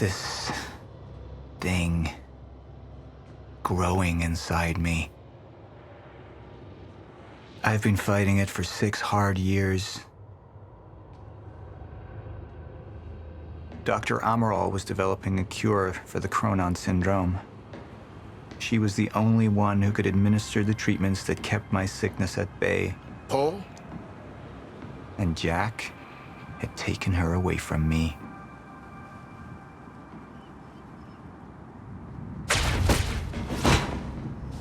this thing growing inside me. I've been fighting it for 6 hard years. Dr. Amaral was developing a cure for the chronon syndrome. She was the only one who could administer the treatments that kept my sickness at bay. Paul? And Jack had taken her away from me.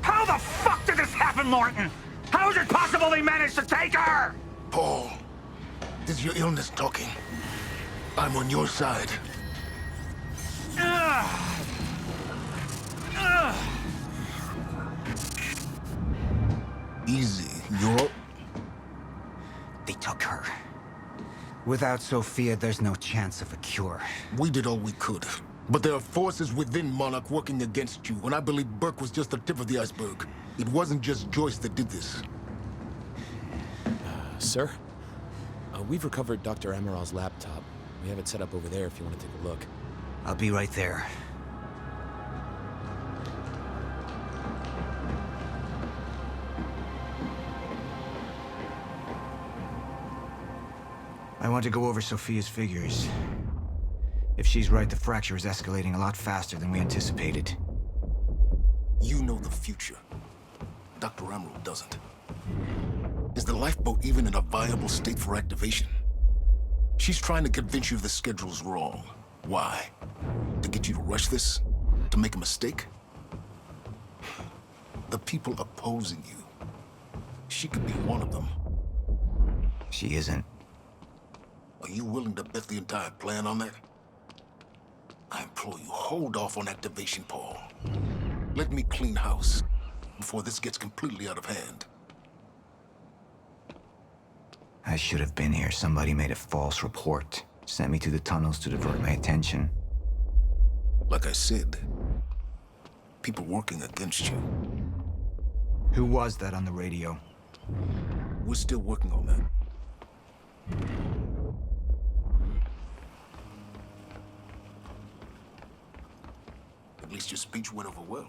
How the fuck did this happen, Martin? How is it possible they managed to take her? Paul, this is your illness talking. I'm on your side. Easy, you're... They took her. Without Sofia, there's no chance of a cure. We did all we could. But there are forces within Monarch working against you, and I believe Burke was just the tip of the iceberg. It wasn't just Joyce that did this. Sir? We've recovered Dr. Amaral's laptop. We have it set up over there if you want to take a look. I'll be right there. I want to go over Sofia's figures. If she's right, the fracture is escalating a lot faster than we anticipated. You know the future. Dr. Amaral doesn't. Is the lifeboat even in a viable state for activation? She's trying to convince you the schedule's wrong. Why? To get you to rush this? To make a mistake? The people opposing you. She could be one of them. She isn't. Are you willing to bet the entire plan on that? I implore you, hold off on activation, Paul. Let me clean house before this gets completely out of hand. I should have been here. Somebody made a false report. Sent me to the tunnels to divert my attention. Like I said, people working against you. Who was that on the radio? We're still working on that. At least your speech went over well.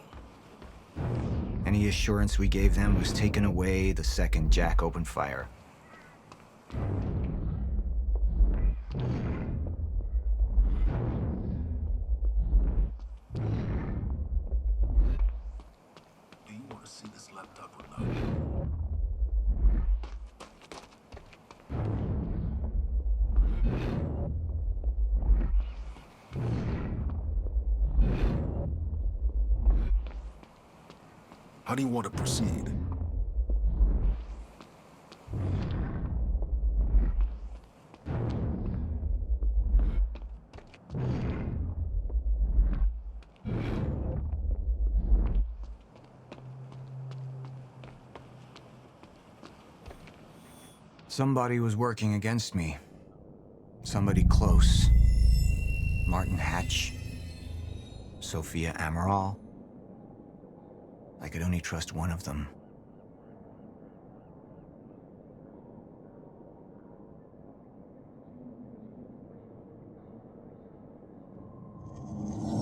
Any assurance we gave them was taken away the second Jack opened fire. Do you want to see this laptop or not? How do you want to proceed? Somebody was working against me. Somebody close. Martin Hatch. Sofia Amaral. I could only trust one of them.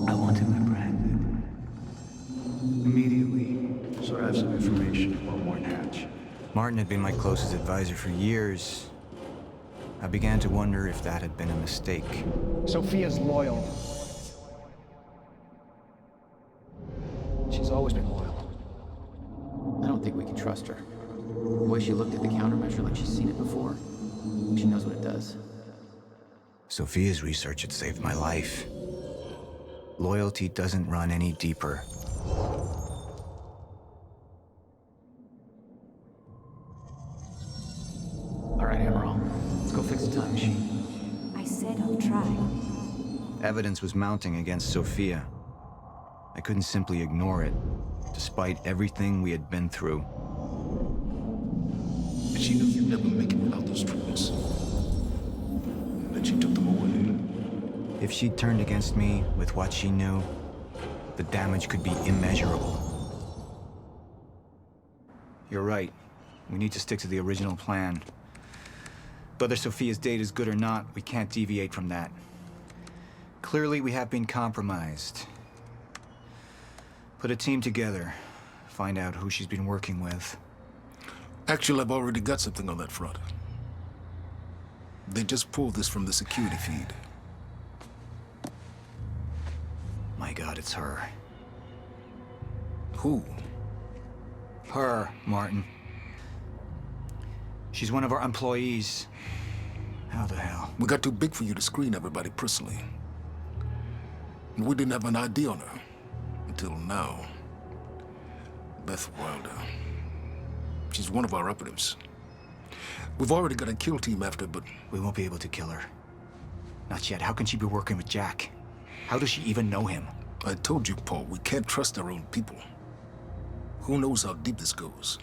I want him apprehended. Immediately, so I have some information about Martin Hatch. Martin had been my closest advisor for years. I began to wonder if that had been a mistake. Sofia's loyal. She's always been loyal. I don't think we can trust her. The way she looked at the countermeasure like she's seen it before. She knows what it does. Sofia's research had saved my life. Loyalty doesn't run any deeper. All right, Amaral. Let's go fix the time machine. I said I'll try. Evidence was mounting against Sofia. I couldn't simply ignore it, despite everything we had been through. But she knew you'd never make it without those treatments. And then she took them away. If she'd turned against me with what she knew, the damage could be immeasurable. You're right. We need to stick to the original plan. Whether Sofia's date is good or not, we can't deviate from that. Clearly, we have been compromised. Put a team together. Find out who she's been working with. Actually, I've already got something on that front. They just pulled this from the security feed. My God, it's her. Who? Her, Martin. She's one of our employees. How the hell? We got too big for you to screen everybody personally. And we didn't have an ID on her. Until now. Beth Wilder. She's one of our operatives. We've already got a kill team after, but... We won't be able to kill her. Not yet. How can she be working with Jack? How does she even know him? I told you, Paul, we can't trust our own people. Who knows how deep this goes?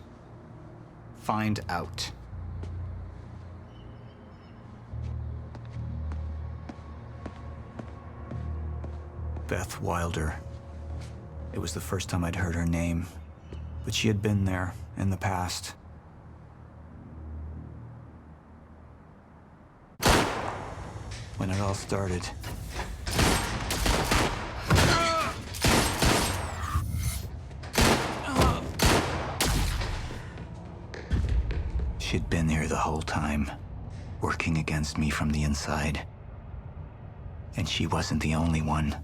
Find out. Beth Wilder. It was the first time I'd heard her name, but she had been there in the past. When it all started. She'd been here the whole time, working against me from the inside. And she wasn't the only one.